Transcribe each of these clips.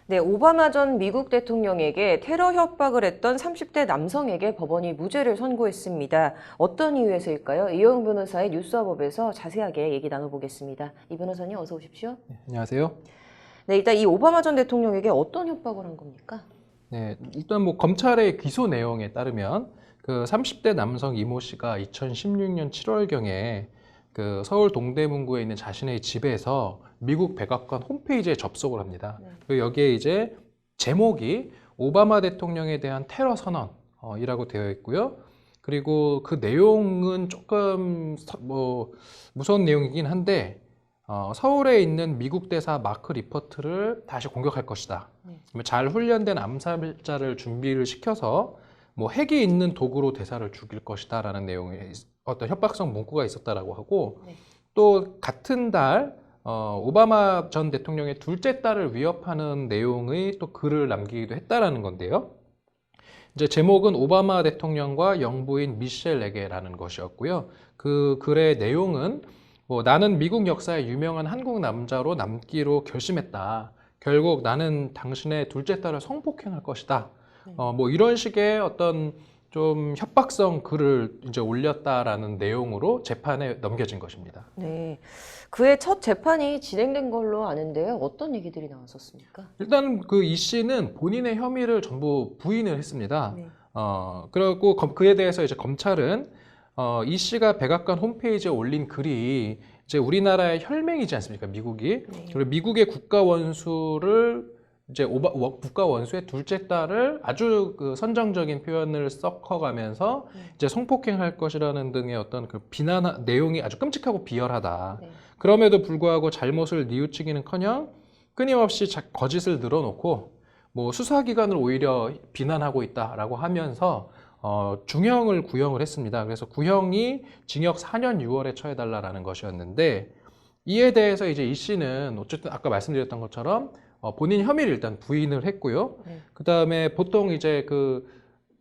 네, 오바마 전 미국 대통령에게 테러 협박을 했던 30대 남성에게 법원이 무죄를 선고했습니다. 어떤 이유에서일까요? 이영 변호사의 뉴스와법에서 자세하게 얘기 나눠보겠습니다. 이 변호사님 어서 오십시오. 네, 안녕하세요. 네, 일단 이 오바마 전 대통령에게 어떤 협박을 한 겁니까? 네, 일단 뭐 검찰의 기소 내용에 따르면 그 30대 남성 이모 씨가 2016년 7월경에 그 서울 동대문구에 있는 자신의 집에서 미국 백악관 홈페이지에 접속을 합니다. 네. 그리고 여기에 이제 제목이 오바마 대통령에 대한 테러 선언이라고 되어 있고요. 그리고 그 내용은 조금 뭐 무서운 내용이긴 한데 서울에 있는 미국 대사 마크 리퍼트를 다시 공격할 것이다. 네. 잘 훈련된 암살자를 준비를 시켜서 뭐 핵이 있는 도구로 대사를 죽일 것이다라는 내용의 어떤 협박성 문구가 있었다라고 하고 네. 또 같은 달 오바마 전 대통령의 둘째 딸을 위협하는 내용의 또 글을 남기기도 했다라는 건데요. 이제 제목은 오바마 대통령과 영부인 미셸에게라는 것이었고요. 그 글의 내용은 뭐 나는 미국 역사에 유명한 한국 남자로 남기로 결심했다. 결국 나는 당신의 둘째 딸을 성폭행할 것이다. 뭐 이런 식의 어떤 좀 협박성 글을 이제 올렸다라는 내용으로 재판에 넘겨진 것입니다. 네, 그의 첫 재판이 진행된 걸로 아는데요. 어떤 얘기들이 나왔었습니까? 일단 그 이 씨는 본인의 혐의를 전부 부인을 했습니다. 네. 그리고 그에 대해서 이제 검찰은 이 씨가 백악관 홈페이지에 올린 글이 이제 우리나라의 혈맹이지 않습니까? 미국이. 네. 그리고 미국의 국가 원수를 이제 국가 원수의 둘째 딸을 아주 그 선정적인 표현을 섞어가면서 이제 성폭행할 것이라는 등의 어떤 그 비난 내용이 아주 끔찍하고 비열하다. 네. 그럼에도 불구하고 잘못을 뉘우치기는커녕 끊임없이 거짓을 늘어놓고 뭐 수사기관을 오히려 비난하고 있다라고 하면서 중형을 구형을 했습니다. 그래서 구형이 징역 4년 6월에 처해달라는 것이었는데 이에 대해서 이제 이 씨는 어쨌든 아까 말씀드렸던 것처럼 본인 혐의를 일단 부인을 했고요. 네. 그 다음에 보통 이제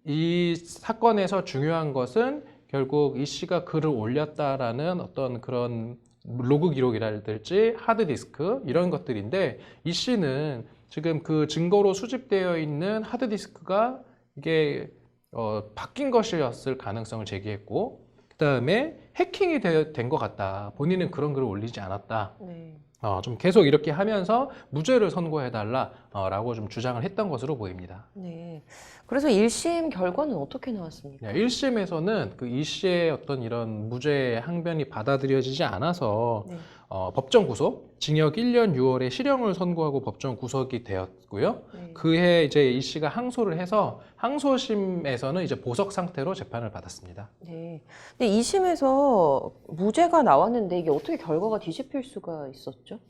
이 사건에서 중요한 것은 결국 이 씨가 글을 올렸다라는 어떤 그런 로그 기록이랄지 하드디스크 이런 것들인데 이 씨는 지금 그 증거로 수집되어 있는 하드디스크가 이게 바뀐 것이었을 가능성을 제기했고 그 다음에 해킹이 된 것 같다. 본인은 그런 글을 올리지 않았다. 네. 좀 계속 이렇게 하면서 무죄를 선고해달라라고 좀 주장을 했던 것으로 보입니다. 네. 그래서 1심 결과는 어떻게 나왔습니까? 1심에서는 그 이 씨의 어떤 이런 무죄 항변이 받아들여지지 않아서 네. 법정 구속, 징역 1년 6월에 실형을 선고하고 법정 구속이 되었고요. 네. 그해 이제 이 씨가 항소를 해서 항소심에서는 이제 보석 상태로 재판을 받았습니다. 네. 근데 2심에서 무죄가 나왔는데 이게 어떻게 결과가 뒤집힐 수가 있었죠?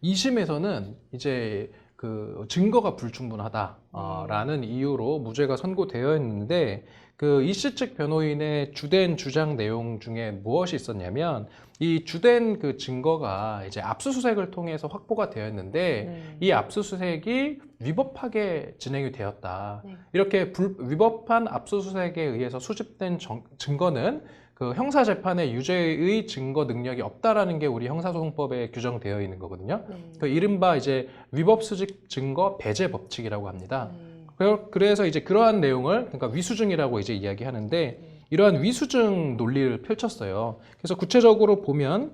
2심에서는 이제 그 증거가 불충분하다라는 이유로 무죄가 선고되어 있는데 그 이 씨 측 변호인의 주된 주장 내용 중에 무엇이 있었냐면 이 주된 그 증거가 이제 압수수색을 통해서 확보가 되었는데 네. 이 압수수색이 위법하게 진행이 되었다. 네. 이렇게 위법한 압수수색에 의해서 수집된 증거는 그 형사재판의 유죄의 증거 능력이 없다라는 게 우리 형사소송법에 규정되어 있는 거거든요. 네. 그 이른바 이제 위법수집 증거 배제 법칙이라고 합니다. 네. 그래서 이제 그러한 내용을 그러니까 위수증이라고 이제 이야기하는데 이러한 위수증 논리를 펼쳤어요. 그래서 구체적으로 보면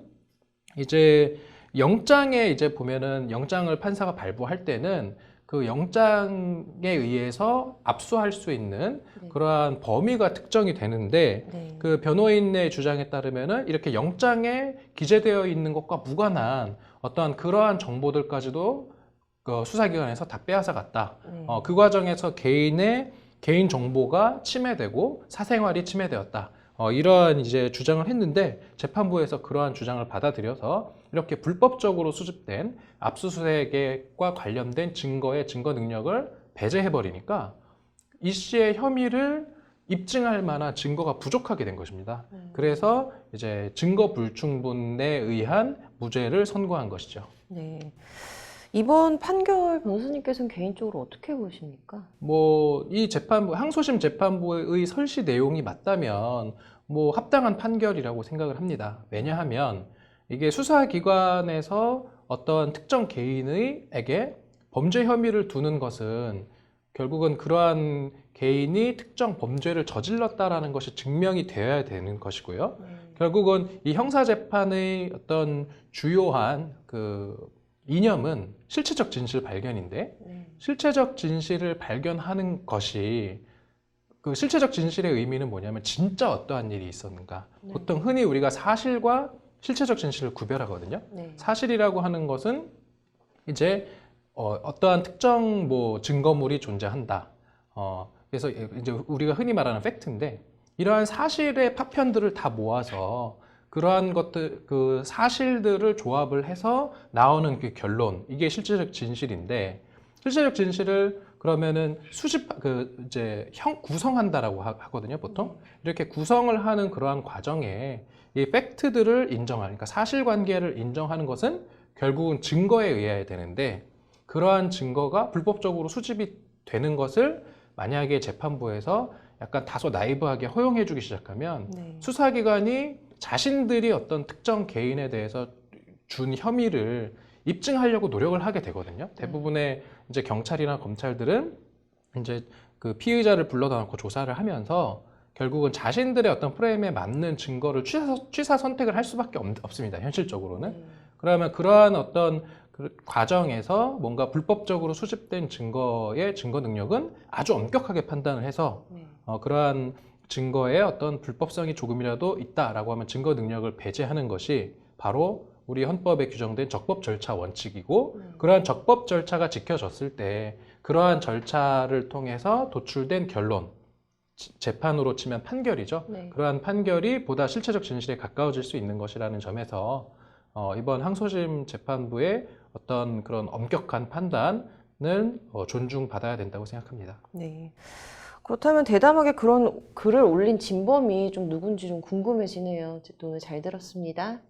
이제 영장에 이제 보면은 영장을 판사가 발부할 때는 그 영장에 의해서 압수할 수 있는 네. 그러한 범위가 특정이 되는데 네. 그 변호인의 주장에 따르면은 이렇게 영장에 기재되어 있는 것과 무관한 어떠한 그러한 정보들까지도 그 수사기관에서 다 빼앗아 갔다. 네. 그 과정에서 개인의 개인 정보가 침해되고 사생활이 침해되었다. 이러한 이제 주장을 했는데 재판부에서 그러한 주장을 받아들여서 이렇게 불법적으로 수집된 압수수색과 관련된 증거의 증거 능력을 배제해버리니까 이 씨의 혐의를 입증할 만한 증거가 부족하게 된 것입니다. 그래서 이제 증거 불충분에 의한 무죄를 선고한 것이죠. 네. 이번 판결 변호사님께서는 개인적으로 어떻게 보십니까? 뭐 이 재판부 항소심 재판부의 설시 내용이 맞다면 뭐 합당한 판결이라고 생각을 합니다. 왜냐하면 이게 수사기관에서 어떤 특정 개인에게 범죄 혐의를 두는 것은 결국은 그러한 개인이 특정 범죄를 저질렀다라는 것이 증명이 되어야 되는 것이고요. 결국은 이 형사재판의 어떤 주요한 그 이념은 실체적 진실 발견인데 실체적 진실을 발견하는 것이 그 실체적 진실의 의미는 뭐냐면 진짜 어떠한 일이 있었는가. 보통 흔히 우리가 사실과 실체적 진실을 구별하거든요. 사실이라고 하는 것은 이제 어떠한 특정 뭐 증거물이 존재한다. 그래서 이제 우리가 흔히 말하는 팩트인데 이러한 사실의 파편들을 다 모아서 그러한 것들, 그 사실들을 조합을 해서 나오는 그 결론, 이게 실체적 진실인데 실체적 진실을 그러면은 이제 구성한다라고 하거든요, 보통. 이렇게 구성을 하는 그러한 과정에 이 팩트들을 그러니까 사실관계를 인정하는 것은 결국은 증거에 의해야 되는데 그러한 증거가 불법적으로 수집이 되는 것을 만약에 재판부에서 약간 다소 나이브하게 허용해주기 시작하면 수사기관이 자신들이 어떤 특정 개인에 대해서 준 혐의를 입증하려고 노력을 하게 되거든요. 대부분의 이제 경찰이나 검찰들은 이제 그 피의자를 불러다 놓고 조사를 하면서 결국은 자신들의 어떤 프레임에 맞는 증거를 취사 선택을 할 수밖에 없습니다. 현실적으로는. 그러면 그러한 어떤 그 과정에서 뭔가 불법적으로 수집된 증거의 증거 능력은 아주 엄격하게 판단을 해서 그러한 증거에 어떤 불법성이 조금이라도 있다라고 하면 증거 능력을 배제하는 것이 바로 우리 헌법에 규정된 적법 절차 원칙이고 그러한 적법 절차가 지켜졌을 때 그러한 절차를 통해서 도출된 결론, 재판으로 치면 판결이죠. 그러한 판결이 보다 실체적 진실에 가까워질 수 있는 것이라는 점에서 이번 항소심 재판부의 어떤 그런 엄격한 판단은 존중받아야 된다고 생각합니다. 네. 그렇다면 대담하게 그런 글을 올린 진범이 좀 누군지 좀 궁금해지네요. 어쨌든 오늘 잘 들었습니다.